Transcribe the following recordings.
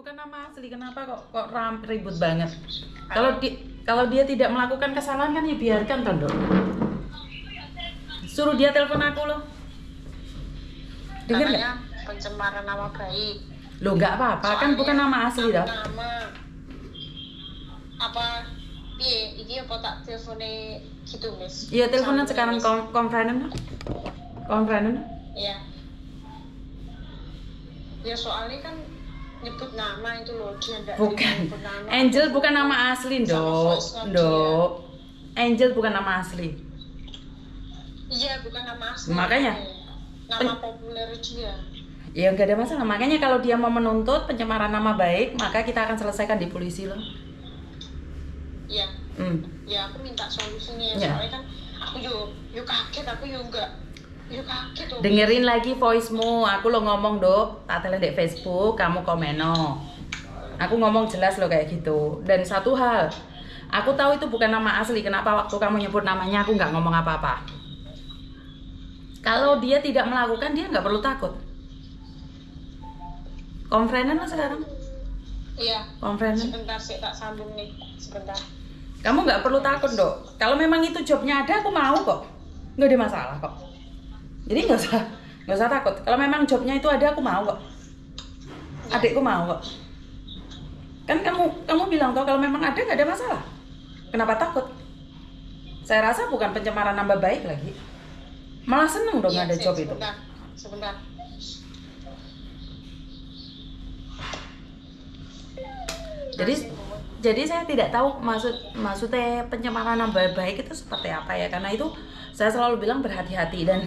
bukan nama asli, kenapa kok ribut banget? Kalau dia tidak melakukan kesalahan kan ya biarkan toh. Suruh dia telepon aku loh. Dengar nggak? Pencemaran nama baik. Loh nggak apa-apa, kan bukan nama asli dah. Nama apa? Piye? Iki apa tak telepone gitu, Miss? Iya, teleponan sekarang konfrenen. Iya. Ya soalnya kan nyebut nama itu loh, dia enggak Bukan. nyebut nama. Angel bukan nama asli, Dok. Angel bukan nama asli. Iya, bukan nama asli. Makanya nama populer dia. Ya nggak ada masalah. Makanya kalau dia mau menuntut pencemaran nama baik, maka kita akan selesaikan di polisi loh. Iya. Ya aku minta solusinya. Ya. Soalnya kan aku yuk kaget, aku yuk enggak. Yuk kaget tuh. Dengerin lagi voice-mu. Aku lo ngomong, Dok. Tak telen di Facebook, kamu komeno. Aku ngomong jelas lo kayak gitu. Dan satu hal, aku tahu itu bukan nama asli. Kenapa waktu kamu nyebut namanya aku nggak ngomong apa-apa? Kalau dia tidak melakukan, dia nggak perlu takut. Konfrenen lah sekarang. Iya. Konfrenen. Sebentar sih, tak sambung nih. Sebentar. Kamu nggak perlu takut, Dok. Kalau memang itu jobnya ada, aku mau kok. Nggak ada masalah kok. Jadi nggak usah takut. Kalau memang jobnya itu ada, aku mau kok. Adikku mau kok. Kan kamu bilang kok kalau memang ada nggak ada masalah. Kenapa takut? Saya rasa bukan pencemaran nama baik lagi. Malah seneng dong ada job itu. Sebentar. Jadi saya tidak tahu maksudnya pencemaran nama baik itu seperti apa ya, karena itu saya selalu bilang berhati-hati, dan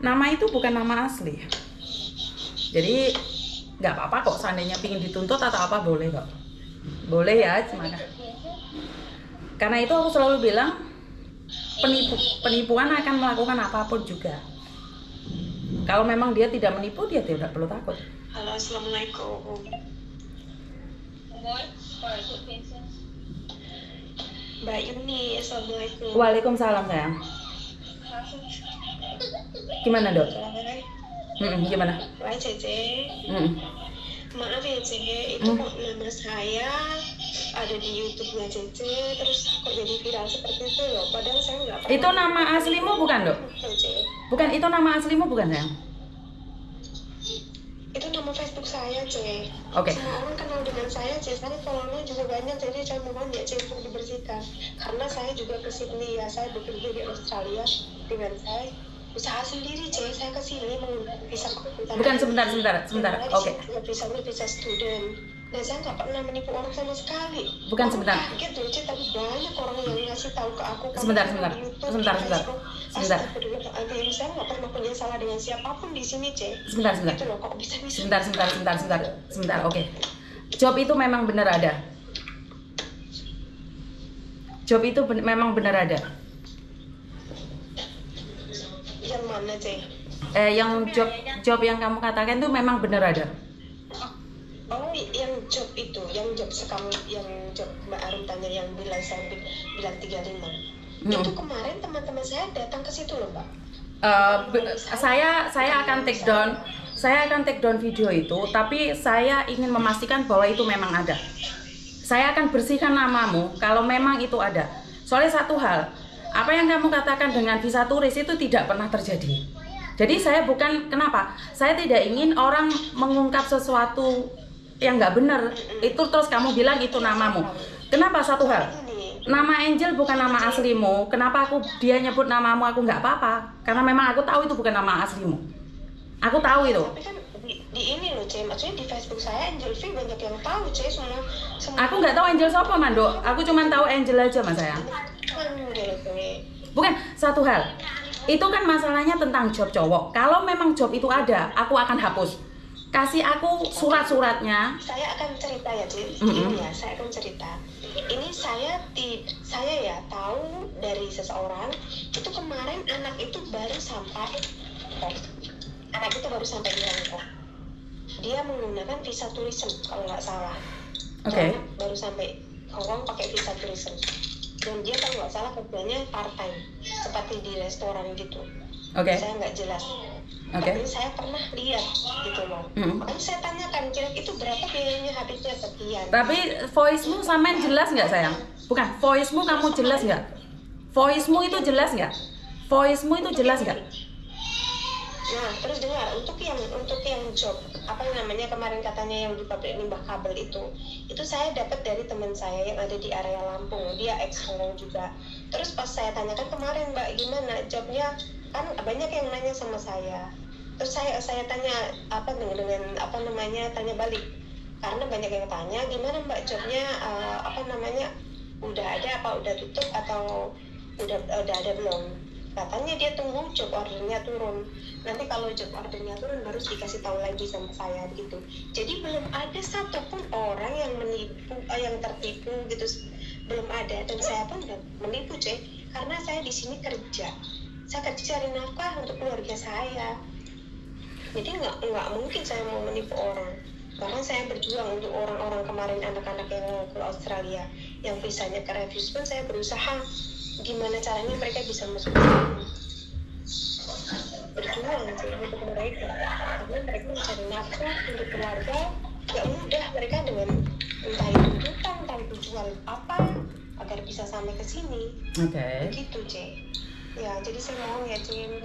nama itu bukan nama asli. Jadi nggak apa-apa kok seandainya pingin dituntut atau apa, boleh kok. Boleh ya, karena itu aku selalu bilang penipuan akan melakukan apapun juga. Kalau memang dia tidak menipu, dia tidak perlu takut. Halo, assalamualaikum. Mbak Yuni, assalamualaikum. Waalaikumsalam sayang. Gimana, Dok? Gimana? Wah, Cece. Maaf ya, Cece, itu kok nama saya ada di YouTube-nya Cece, terus kok jadi viral seperti itu loh. Padahal saya nggak pernah. Itu nama aslimu bukan, Dok? Bukan, itu nama aslimu bukan, sayang? Itu nama Facebook saya, Ce. Oke. Semua orang kenal dengan saya, Ce. Saya followernya juga banyak, jadi saya mohon ya, Ce, untuk dibersihkan. Karena saya juga ke Sydney ya, saya bekerja di Australia dengan saya usaha sendiri, Ce. Saya ke sini mau visa. Bukan, sebentar. Oke. Visa student. Dan saya nggak pernah menipu orang sama sekali. Bukan, sebentar. Kaget loh, Ce, tapi banyak orang yang ngasih tahu ke aku. Sebentar. Saya nggak pernah punya salah dengan siapapun di sini, Ce. Sebentar. Itu loh, kok bisa. Sebentar. Oke. Job itu memang benar ada. Memang benar ada. Yang mana, Ce? Yang job yang kamu katakan itu memang benar ada. Oh, yang job itu, yang job Mbak Arum tanya yang saya bilang 35. Itu kemarin teman-teman saya datang ke situ loh, Mbak. Saya akan take down video itu, tapi saya ingin memastikan bahwa itu memang ada. Saya akan bersihkan namamu kalau memang itu ada. Soalnya satu hal, apa yang kamu katakan dengan visa turis itu tidak pernah terjadi. Jadi saya kenapa? Saya tidak ingin orang mengungkap sesuatu yang nggak benar, itu terus kamu bilang itu namamu. Kenapa? Satu hal, nama Angel bukan nama aslimu. Kenapa dia nyebut namamu, aku nggak apa-apa. Karena memang aku tahu itu bukan nama aslimu. Aku tahu itu. Tapi kan di ini loh, Ce, maksudnya di Facebook saya Angel V banyak yang tahu, Ce, semua. Aku nggak tahu Angel siapa, Mando. Aku cuma tahu Angel aja, Mas sayang. Bukan, satu hal. Itu kan masalahnya tentang job cowok. Kalau memang job itu ada, aku akan hapus. Kasih aku surat-suratnya. Saya akan cerita ya, Ce. Ini ya, saya akan cerita. Ini saya ya tahu dari seseorang itu kemarin anak itu baru sampai di Hong Kong. Dia menggunakan visa tourism kalau nggak salah. Oke. Baru sampai Hong Kong pakai visa tourism. Dan dia kalau nggak salah kerjanya part time, seperti di restoran gitu. Oke. Saya nggak jelas. Oke. Tapi saya pernah lihat gitu loh. Makanya saya tanyakan, kira itu berapa biayanya, habisnya sekian. Tapi voice-mu samain jelas nggak sayang? Bukan, voice-mu kamu jelas nggak? Voice-mu itu jelas nggak? Voice-mu itu jelas nggak? Nah, terus dengar, untuk yang job apa namanya kemarin katanya yang di pabrik limbah kabel itu saya dapat dari teman saya yang ada di area Lampung, dia ex-Hongkong juga. Terus pas saya tanyakan kemarin, Mbak, gimana jobnya, kan banyak yang nanya sama saya. Terus saya tanya dengan apa namanya tanya balik, karena banyak yang tanya gimana Mbak jobnya, apa namanya udah ada apa udah tutup atau udah ada belum. Katanya dia tunggu job ordernya turun. Nanti kalau job ordernya turun baru dikasih tahu lagi sama saya gitu. Jadi belum ada satupun orang yang menipu, yang tertipu gitu, belum ada. Dan saya pun nggak menipu, karena saya di sini kerja. Saya kerja cari nafkah untuk keluarga saya. Jadi nggak mungkin saya mau menipu orang. Bahkan saya berjuang untuk orang-orang kemarin, anak-anak yang ke Australia, yang visanya ke refuse pun saya berusaha gimana caranya mereka bisa masuk ke sini. Berjuang untuk mereka, karena mereka mencari nafkah untuk keluarga gak mudah. Mereka dengan entah itu hutang, entah itu jual apa agar bisa sampai ke sini. Oke. Begitu, Ya, jadi saya mohon ya,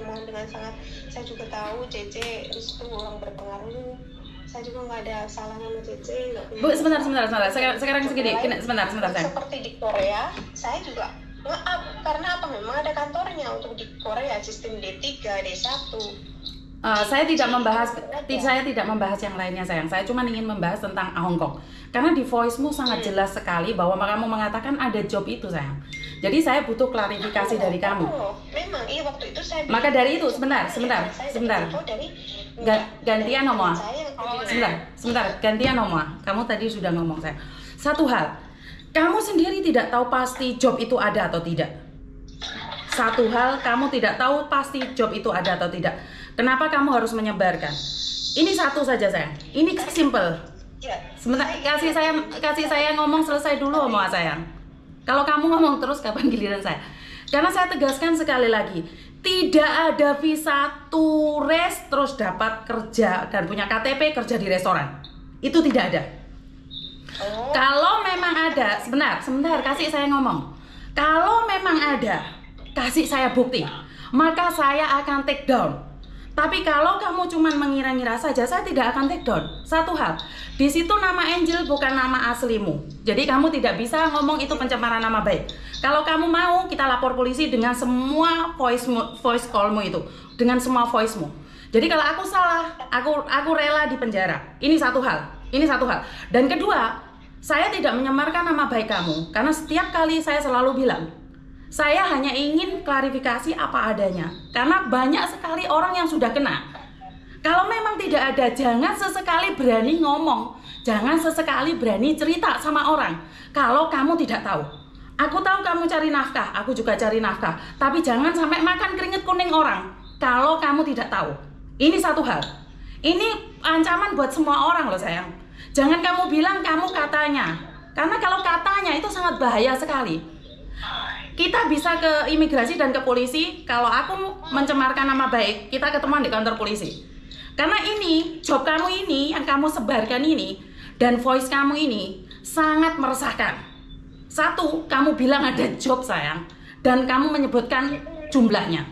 mohon dengan sangat. Saya juga tahu Cece itu orang berpengaruh. Saya juga nggak ada salahnya sama Cece. Bu, sebentar. Sekarang segini, sebentar. Seperti di Korea, saya juga maaf, karena apa, memang ada kantornya untuk di Korea, sistem D3, D1. Saya tidak membahas yang lainnya sayang. Saya cuma ingin membahas tentang Hong Kong. Karena di voice-mu sangat jelas sekali bahwa kamu mengatakan ada job itu sayang. Jadi saya butuh klarifikasi dari kamu. Memang iya, waktu itu saya. Maka dari itu sebentar. Gantian ngomong. Sebentar, gantian ngomong. Kamu tadi sudah ngomong saya. Satu hal, kamu sendiri tidak tahu pasti job itu ada atau tidak. Satu hal, kamu tidak tahu pasti job itu ada atau tidak. Kenapa kamu harus menyebarkan? Ini satu saja sayang. Ini simple. Sebentar, kasih saya ngomong selesai dulu ngomong sayang. Kalau kamu ngomong terus kapan giliran saya? Karena saya tegaskan sekali lagi, tidak ada visa turis terus dapat kerja dan punya KTP kerja di restoran. Itu tidak ada. Kalau memang ada, sebentar, kasih saya ngomong. Kalau memang ada, kasih saya bukti, maka saya akan take down. Tapi kalau kamu cuma mengira-ngira saja, saya tidak akan take down. Satu hal, di situ nama Angel bukan nama aslimu. Jadi kamu tidak bisa ngomong itu pencemaran nama baik. Kalau kamu mau, kita lapor polisi dengan semua voice callmu itu, dengan semua voicemu. Jadi kalau aku salah, aku rela di penjara. Ini satu hal. Dan kedua, saya tidak menyemarkan nama baik kamu, karena setiap kali saya selalu bilang, saya hanya ingin klarifikasi apa adanya, karena banyak sekali orang yang sudah kena. Kalau memang tidak ada, jangan sesekali berani ngomong, jangan sesekali berani cerita sama orang kalau kamu tidak tahu. Aku tahu kamu cari nafkah, aku juga cari nafkah, tapi jangan sampai makan keringet kuning orang kalau kamu tidak tahu. Ini satu hal. Ini ancaman buat semua orang loh sayang. Jangan kamu bilang kamu katanya, karena kalau katanya itu sangat bahaya sekali. Kita bisa ke imigrasi dan ke polisi. Kalau aku mencemarkan nama baik, kita ketemuan di kantor polisi. Karena ini, job kamu ini, yang kamu sebarkan ini, dan voice kamu ini sangat meresahkan. Satu, kamu bilang ada job sayang, dan kamu menyebutkan jumlahnya.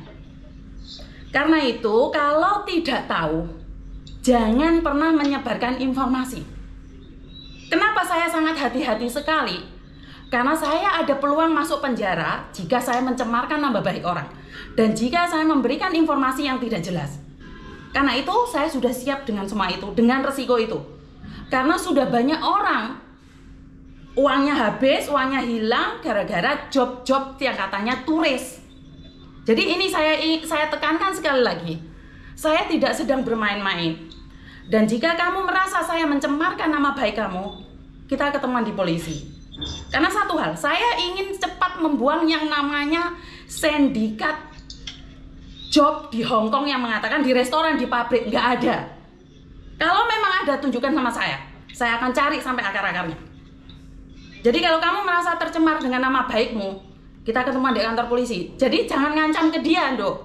Karena itu, kalau tidak tahu, jangan pernah menyebarkan informasi. Kenapa saya sangat hati-hati sekali? Karena saya ada peluang masuk penjara jika saya mencemarkan nama baik orang, dan jika saya memberikan informasi yang tidak jelas. Karena itu saya sudah siap dengan semua itu, dengan resiko itu. Karena sudah banyak orang uangnya habis, uangnya hilang gara-gara job-job yang katanya turis. Jadi ini saya tekankan sekali lagi, saya tidak sedang bermain-main. Dan jika kamu merasa saya mencemarkan nama baik kamu, kita ketemuan di polisi. Karena satu hal, saya ingin cepat membuang yang namanya sindikat job di Hong Kong yang mengatakan di restoran, di pabrik, nggak ada. Kalau memang ada, tunjukkan sama saya akan cari sampai akar-akarnya. Jadi kalau kamu merasa tercemar dengan nama baikmu, kita ketemuan di kantor polisi. Jadi jangan ngancam ke dia, Dok.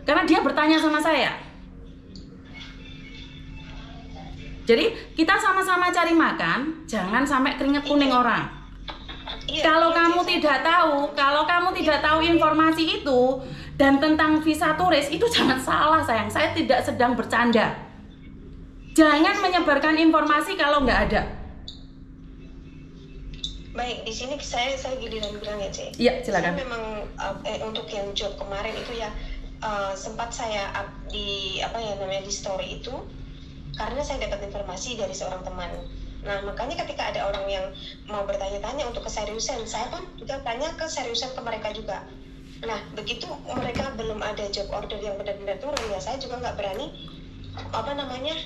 Karena dia bertanya sama saya. Jadi kita sama-sama cari makan, jangan sampai keringet kuning orang. Iya, Kalau iya, kamu Cek. tidak tahu informasi itu dan tentang visa turis itu jangan salah sayang. Saya tidak sedang bercanda. Jangan menyebarkan informasi kalau nggak ada. Baik, di sini saya giliran bilang ya, Cek. Iya, silakan. Saya memang untuk yang job kemarin itu ya sempat saya up di di story itu karena saya dapat informasi dari seorang teman. Nah, makanya ketika ada orang yang mau bertanya-tanya untuk keseriusan, saya kan juga tanya keseriusan ke mereka juga. Nah, begitu mereka belum ada job order yang benar-benar turun, ya saya juga nggak berani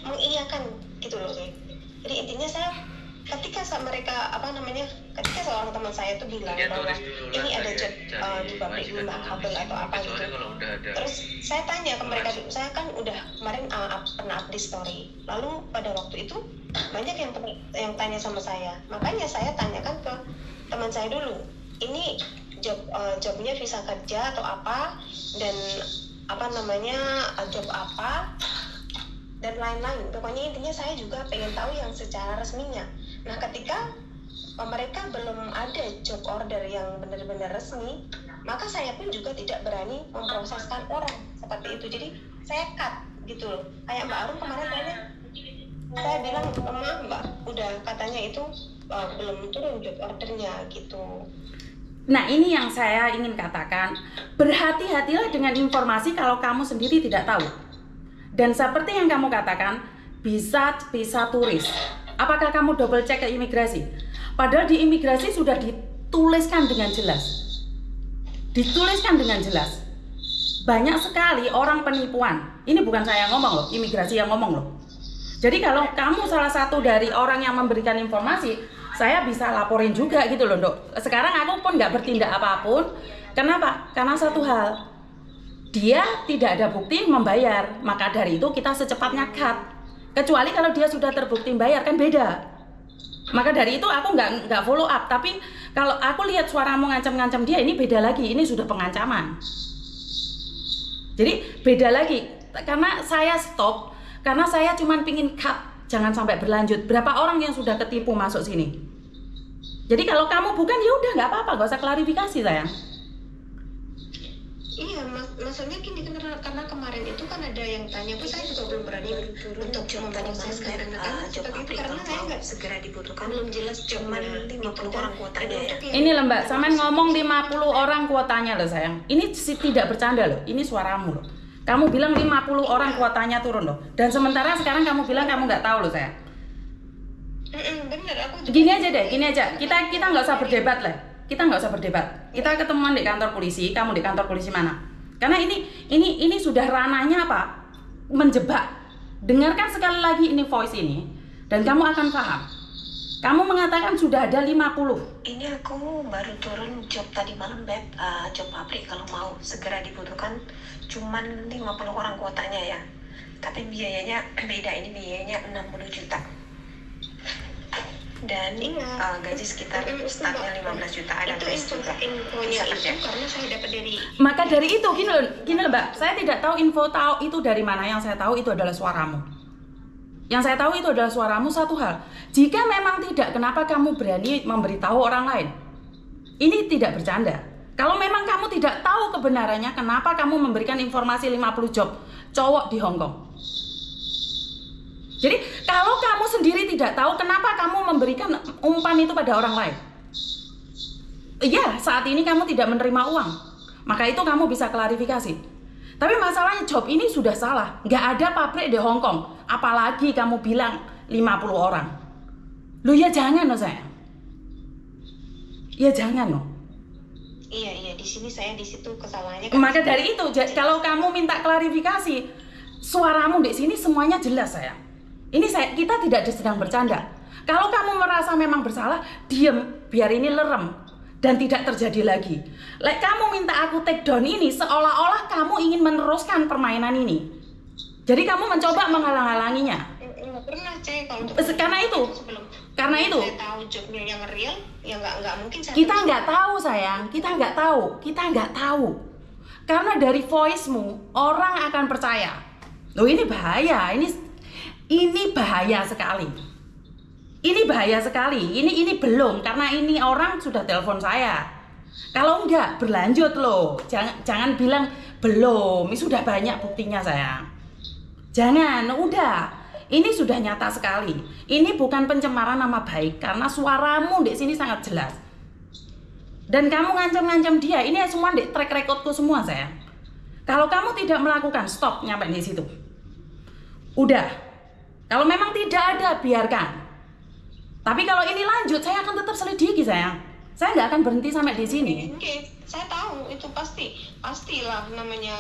mengiyakan gitu loh. Jadi intinya saya ketika ketika seorang teman saya tuh bilang bahwa ini ada job di pabrik limbah kabel atau apa gitu, terus saya tanya ke mereka, saya kan udah kemarin pernah up di story, lalu pada waktu itu banyak yang tanya sama saya, makanya saya tanyakan ke teman saya dulu, ini jobnya visa kerja atau apa, dan job apa dan lain-lain. Pokoknya intinya saya juga pengen tahu yang secara resminya. Nah, ketika mereka belum ada job order yang benar-benar resmi, maka saya pun juga tidak berani memproseskan orang seperti itu. Jadi saya cut gitu loh. Kayak Mbak Arum kemarin tanya, saya bilang, Mbak, udah katanya itu belum turun job ordernya gitu. Nah, ini yang saya ingin katakan, berhati-hatilah dengan informasi kalau kamu sendiri tidak tahu. Dan seperti yang kamu katakan, visa turis. Apakah kamu double check ke imigrasi? Padahal di imigrasi sudah dituliskan dengan jelas. Dituliskan dengan jelas. Banyak sekali orang penipuan. Ini bukan saya yang ngomong loh, imigrasi yang ngomong loh. Jadi kalau kamu salah satu dari orang yang memberikan informasi, saya bisa laporin juga gitu loh, Dok. Sekarang aku pun nggak bertindak apapun. Kenapa? Karena satu hal, dia tidak ada bukti membayar. Maka dari itu kita secepatnya cut. Kecuali kalau dia sudah terbukti bayar, kan beda. Maka dari itu aku nggak follow up. Tapi kalau aku lihat suaramu ngancam-ngancam dia, ini beda lagi. Ini sudah pengancaman. Jadi beda lagi. Karena saya stop, karena saya cuma pingin cut, jangan sampai berlanjut. Berapa orang yang sudah ketipu masuk sini? Jadi kalau kamu bukan, ya udah nggak apa-apa, nggak usah klarifikasi sayang. Iya, maksudnya gini, karena kemarin itu kan ada yang tanya, Bu, saya juga belum berani untuk memproseskan anak-anak seperti itu karena saya nggak segera dibutuhkan, belum jelas cuman 50 orang kuotanya ya. Ini loh Mbak, Samen ngomong 50 orang kuotanya loh sayang. Ini tidak bercanda loh, ini suaramu loh. Kamu bilang 50 orang kuotanya turun loh. Dan sementara sekarang kamu bilang kamu nggak tahu loh sayang. Bener, aku juga. Gini aja deh, gini aja. Kita nggak usah berdebat lah. Kita nggak usah berdebat. Kita ketemuan di kantor polisi. Kamu di kantor polisi mana? Karena ini sudah ranahnya apa? Menjebak. Dengarkan sekali lagi ini voice ini, dan kamu akan paham. Kamu mengatakan sudah ada 50. Ini aku baru turun job tadi malam, Beb. Job pabrik kalau mau segera dibutuhkan cuman 50 orang kuotanya ya. Tapi biayanya beda, ini biayanya 60 juta. Dan gaji sekitar startnya 15 juta, ada plus juga. Infonya itu karena saya dapat dari. Maka dari itu gini loh Mbak, saya tidak tahu itu dari mana. Yang saya tahu itu adalah suaramu. Yang saya tahu itu adalah suaramu. Satu hal, jika memang tidak, kenapa kamu berani memberitahu orang lain? Ini tidak bercanda. Kalau memang kamu tidak tahu kebenarannya, kenapa kamu memberikan informasi 50 job cowok di Hong Kong? Jadi kalau kamu sendiri tidak tahu, kenapa kamu memberikan umpan itu pada orang lain? Iya, saat ini kamu tidak menerima uang, maka itu kamu bisa klarifikasi. Tapi masalahnya job ini sudah salah. Nggak ada pabrik di Hong Kong, apalagi kamu bilang 50 orang. Loh ya jangan loh sayang. Ya jangan loh. Iya, di sini saya di situ kesalahannya. Maka dari itu, kalau kamu minta klarifikasi, suaramu di sini semuanya jelas sayang. Ini kita tidak sedang bercanda. Kalau kamu merasa memang bersalah, diam, biar ini lerem dan tidak terjadi lagi. Kamu minta aku take down ini seolah-olah kamu ingin meneruskan permainan ini. Jadi kamu mencoba menghalang-halanginya. Nggak pernah, Cek. Karena itu. Saya tahu jobnya yang real, ya nggak mungkin. Kita nggak tahu sayang, kita nggak tahu. Karena dari voice-mu orang akan percaya. Loh ini bahaya, Ini bahaya sekali. Ini bahaya sekali. Ini belum, karena ini orang sudah telepon saya. Kalau enggak, berlanjut loh. Jangan bilang belum. Ini sudah banyak buktinya sayang. Jangan, udah. Ini sudah nyata sekali. Ini bukan pencemaran nama baik, karena suaramu di sini sangat jelas. Dan kamu ngancam-ngancam dia. Ini semua di track recordku semua sayang. Kalau kamu tidak melakukan, stop nyampe di situ. Udah. Kalau memang tidak ada, biarkan. Tapi kalau ini lanjut, saya akan tetap selidiki sayang. Saya nggak akan berhenti sampai di sini. Oke, saya tahu itu pastilah namanya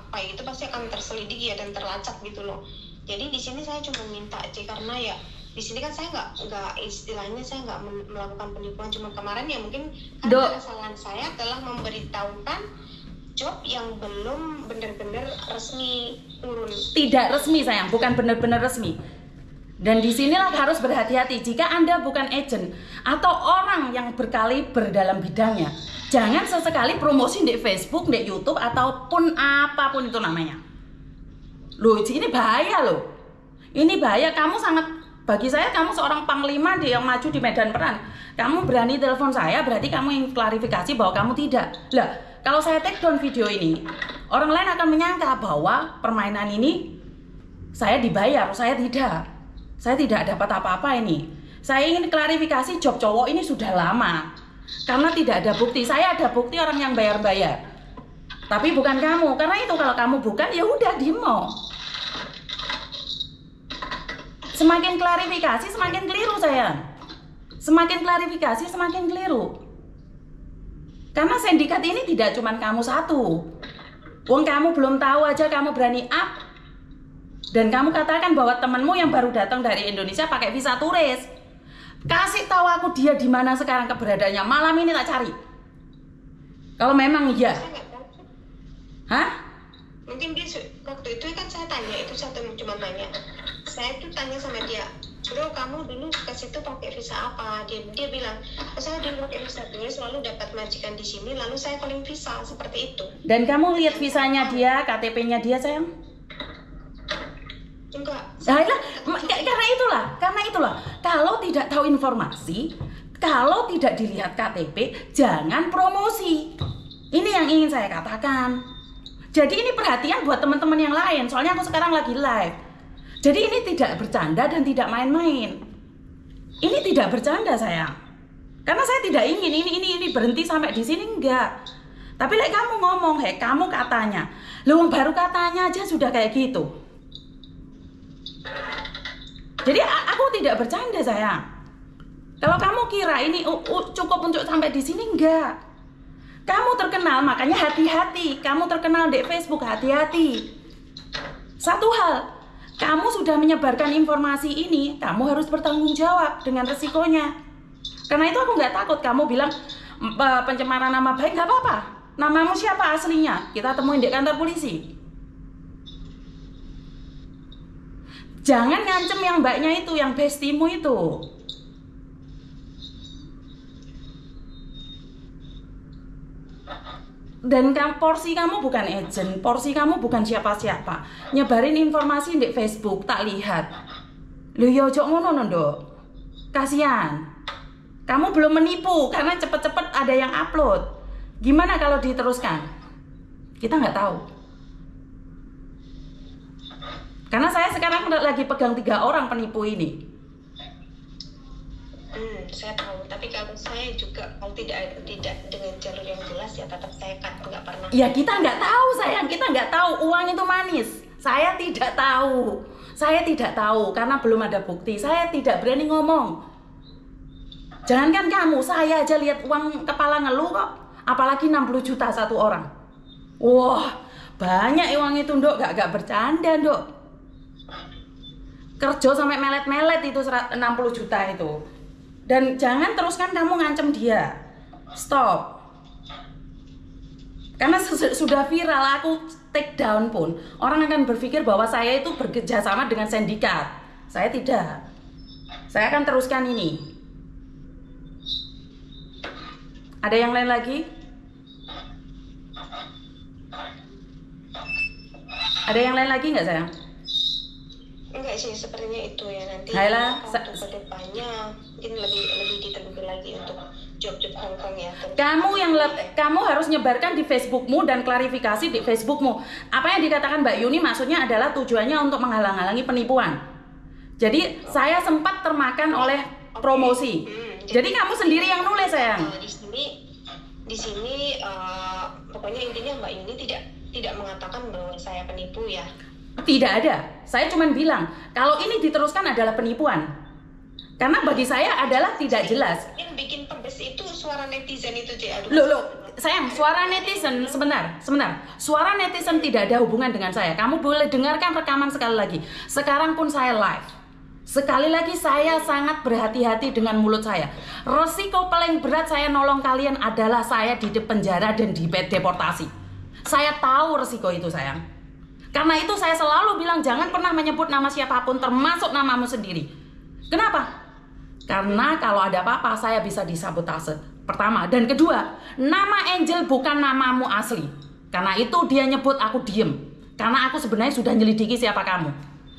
Pak, itu pasti akan terselidiki ya dan terlacak gitu loh. Jadi di sini saya cuma minta aja, karena ya di sini kan saya nggak istilahnya saya nggak melakukan penipuan, cuma kemarin ya mungkin karena kesalahan saya telah memberitahukan job yang belum benar-benar resmi turun. Tidak resmi sayang, bukan benar-benar resmi. Dan disinilah harus berhati-hati. Jika Anda bukan agent atau orang yang berkaliber dalam bidangnya, jangan sesekali promosi di Facebook, di YouTube, ataupun apapun itu namanya. Loh, ini bahaya loh. Ini bahaya. Kamu sangat, bagi saya kamu seorang panglima yang maju di medan perang. Kamu berani telepon saya, berarti kamu yang klarifikasi bahwa kamu tidak. Lah, kalau saya take down video ini, orang lain akan menyangka bahwa permainan ini saya dibayar, saya tidak. Saya tidak dapat apa-apa ini. Saya ingin klarifikasi job cowok ini sudah lama. Karena tidak ada bukti. Saya ada bukti orang yang bayar-bayar. Tapi bukan kamu. Karena itu kalau kamu bukan, ya udah demo. Semakin klarifikasi semakin keliru sayang. Semakin klarifikasi semakin keliru. Karena sindikat ini tidak cuma kamu satu. Wong kamu belum tahu aja kamu berani up. Dan kamu katakan bahwa temanmu yang baru datang dari Indonesia pakai visa turis. Kasih tahu aku dia di mana sekarang keberadaannya. Malam ini tak cari. Kalau memang iya. Hah? Mungkin dia waktu itu kan saya tanya, itu saya cuma tanya. Saya tuh tanya sama dia, bro kamu dulu ke situ pakai visa apa? Dia bilang, saya dulu pakai visa turis, lalu dapat majikan di sini, lalu saya calling visa seperti itu. Dan kamu lihat visanya dia, KTP-nya dia sayang? Enggak. Karena itulah, kalau tidak tahu informasi, kalau tidak dilihat KTP, jangan promosi. Ini yang ingin saya katakan. Jadi ini perhatian buat teman-teman yang lain. Soalnya aku sekarang lagi live. Jadi ini tidak bercanda dan tidak main-main. Ini tidak bercanda sayang. Karena saya tidak ingin ini berhenti sampai di sini, enggak. Tapi kamu ngomong, kamu katanya. Lu baru katanya aja sudah kayak gitu. Jadi aku tidak bercanda sayang. Kalau kamu kira ini cukup untuk sampai di sini, enggak. Kamu terkenal, makanya hati-hati. Kamu terkenal di Facebook, hati-hati. Satu hal, kamu sudah menyebarkan informasi ini, kamu harus bertanggung jawab dengan resikonya. Karena itu aku nggak takut. Kamu bilang pencemaran nama baik, nggak apa-apa. Namamu siapa aslinya? Kita temuin di kantor polisi. Jangan ngancem yang mbaknya itu, yang bestimu itu. Dan porsi kamu bukan agent, porsi kamu bukan siapa-siapa. Nyebarin informasi di Facebook, tak lihat. Loh ya ojo ngono nduk. Kasihan. Kamu belum menipu karena cepet-cepet ada yang upload. Gimana kalau diteruskan? Kita nggak tahu. Karena saya sekarang lagi pegang 3 orang penipu ini. Saya tahu, tapi kalau saya juga kalau tidak dengan jalur yang jelas ya tetap saya kan nggak pernah. Ya kita nggak tahu sayang, kita nggak tahu uang itu manis. Saya tidak tahu, karena belum ada bukti. Saya tidak berani ngomong. Jangankan kamu, saya aja lihat uang kepala ngeluh kok. Apalagi 60 juta satu orang. Wah, banyak uang itu nduk, gak bercanda nduk. Kerja sampai melet-melet itu 60 juta itu. Dan jangan teruskan kamu ngancem dia. Stop. Karena sudah viral, aku take down pun orang akan berpikir bahwa saya itu bekerja sama dengan sindikat. Saya tidak. Saya akan teruskan ini. Ada yang lain lagi? Ada yang lain lagi nggak sayang? Enggak sih, sepertinya itu ya nanti. Hayalah, untuk kedepannya mungkin lebih diteliti lagi untuk job-job Hongkong ya. Kamu harus nyebarkan di Facebookmu dan klarifikasi di Facebookmu. Apa yang dikatakan Mbak Yuni maksudnya adalah tujuannya untuk menghalang-halangi penipuan. Jadi saya sempat termakan oleh promosi. Jadi kamu sendiri yang nulis, sayang. Di sini pokoknya intinya Mbak Yuni tidak mengatakan bahwa saya penipu ya. Tidak ada. Saya cuma bilang kalau ini diteruskan adalah penipuan. Karena bagi saya adalah tidak jelas. Yang bikin pedes itu suara netizen itu, Cik. Loh, sayang, suara netizen sebentar. Suara netizen tidak ada hubungan dengan saya. Kamu boleh dengarkan rekaman sekali lagi. Sekarang pun saya live. Sekali lagi saya sangat berhati-hati dengan mulut saya. Resiko paling berat saya nolong kalian adalah saya di penjara dan deportasi. Saya tahu resiko itu, sayang. Karena itu saya selalu bilang jangan pernah menyebut nama siapapun termasuk namamu sendiri. Kenapa? Karena kalau ada apa-apa saya bisa disabotase. Pertama, dan kedua, nama Angel bukan namamu asli. Karena itu dia nyebut aku diem. Karena aku sebenarnya sudah nyelidiki siapa kamu.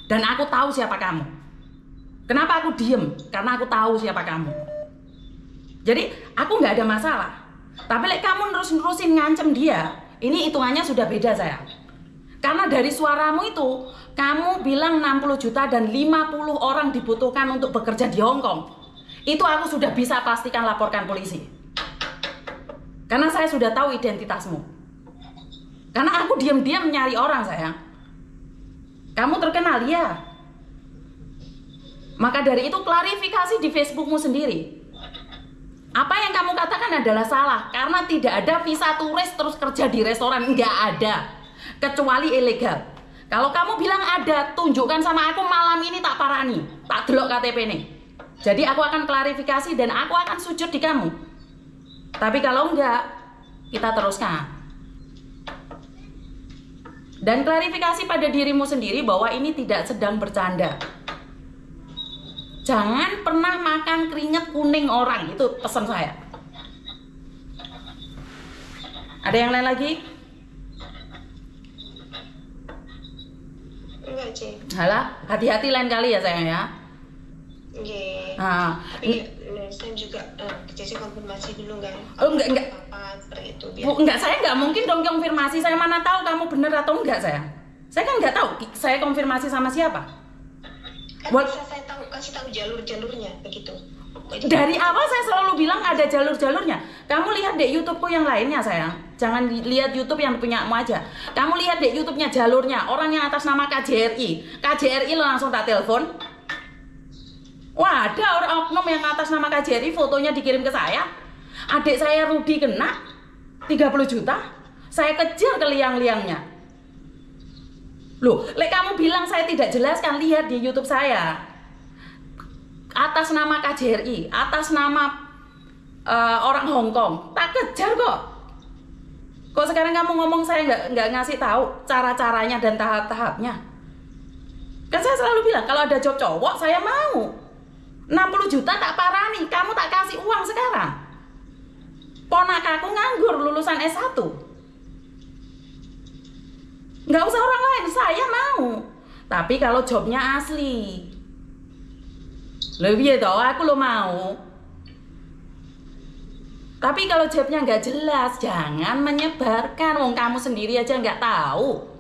Dan aku tahu siapa kamu. Kenapa aku diem? Karena aku tahu siapa kamu. Jadi aku nggak ada masalah. Tapi kamu nerusin ngancem dia, ini hitungannya sudah beda, sayang. Karena dari suaramu itu, kamu bilang 60 juta dan 50 orang dibutuhkan untuk bekerja di Hong Kong. Itu aku sudah bisa pastikan laporkan polisi. Karena saya sudah tahu identitasmu. Karena aku diam-diam nyari orang, sayang. Kamu terkenal, ya. Maka dari itu klarifikasi di Facebookmu sendiri. Apa yang kamu katakan adalah salah. Karena tidak ada visa turis terus kerja di restoran. Nggak ada. Kecuali ilegal. Kalau kamu bilang ada, tunjukkan sama aku malam ini tak parani, tak delok KTP nih. Jadi aku akan klarifikasi dan aku akan sujud di kamu. Tapi kalau enggak, kita teruskan. Dan klarifikasi pada dirimu sendiri bahwa ini tidak sedang bercanda. Jangan pernah makan keringat kuning orang, itu pesan saya. Ada yang lain lagi? Enggak, Cik. Halah, hati-hati lain kali ya, sayang ya. Iya. Nah, Tapi saya juga Cici konfirmasi dulu kan. Oh, enggak. Apa seperti itu biar. Bu, enggak, saya enggak mungkin dong konfirmasi. Saya mana tahu kamu benar atau enggak, sayang. Saya kan enggak tahu saya konfirmasi sama siapa. Kan bisa saya kasih tahu jalur-jalurnya begitu. Dari awal saya selalu bilang ada jalur-jalurnya. Kamu lihat deh YouTubeku yang lainnya, sayang. Jangan lihat YouTube yang punyamu aja. Kamu lihat deh YouTube-nya, jalurnya. Orang yang atas nama KJRI. KJRI lo langsung tak telepon. Wah, ada orang oknum yang atas nama KJRI, fotonya dikirim ke saya. Adik saya Rudi kena 30 juta. Saya kejar ke liang-liangnya. Loh, kamu bilang saya tidak jelaskan, lihat di YouTube saya. Atas nama KJRI, atas nama orang Hong Kong, tak kejar kok. Kok sekarang kamu ngomong saya nggak ngasih tahu cara-caranya dan tahap-tahapnya? Kan saya selalu bilang kalau ada job cowok saya mau. 60 juta tak parani, kamu tak kasih uang sekarang. Ponakaku nganggur lulusan S1. Nggak usah orang lain, saya mau. Tapi kalau jobnya asli. Lebih toh, aku lo mau. Tapi kalau jobnya nggak jelas, jangan menyebarkan. Wong kamu sendiri aja nggak tahu.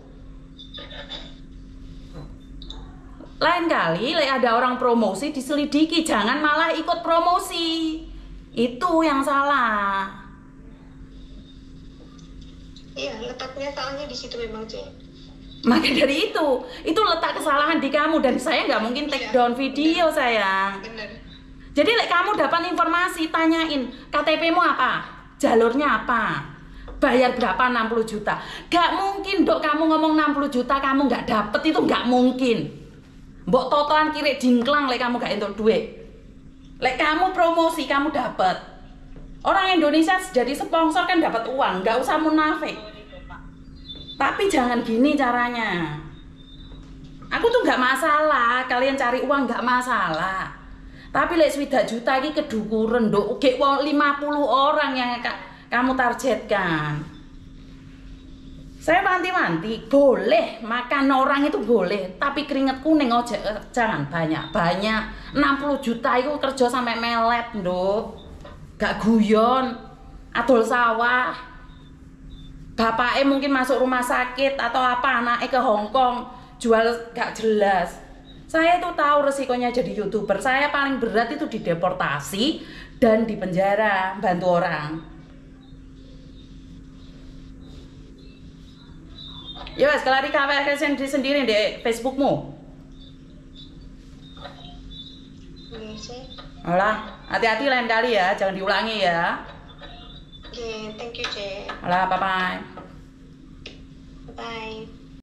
Lain kali, ada orang promosi diselidiki, jangan malah ikut promosi. Itu yang salah. Iya, letaknya salahnya di situ memang, Cik. Maka dari itu letak kesalahan di kamu dan saya nggak mungkin take down video, sayang. Bener. Jadi kamu dapat informasi, tanyain KTP-mu apa, jalurnya apa, bayar berapa 60 juta. Gak mungkin dok kamu ngomong 60 juta kamu nggak dapet, itu nggak mungkin. Mbok totoan kiri jingklang kamu gak entuk duit. Kamu promosi kamu dapet. Orang Indonesia jadi sponsor kan dapat uang, nggak usah munafik. Tapi jangan gini caranya. Aku tuh nggak masalah, kalian cari uang nggak masalah. Tapi swidak juta ini kedukuran dok. Oke, 50 orang yang kamu targetkan. Saya wanti-wanti, boleh makan orang itu boleh, tapi keringet kuning aja jangan banyak-banyak. 60 juta itu kerja sampai melet, Nduk. Gak guyon, adol sawah. Bapaknya mungkin masuk rumah sakit atau apa, anaknya ke Hongkong, jual gak jelas. Saya tuh tahu resikonya jadi YouTuber. Saya paling berat itu dideportasi dan di penjara, bantu orang. Ya wes, kelari kafe sendiri di Facebookmu. Iya sih. Alah, hati-hati lain kali ya, jangan diulangi ya. Oke, thank you, Cek. Alah, bye-bye. Bye.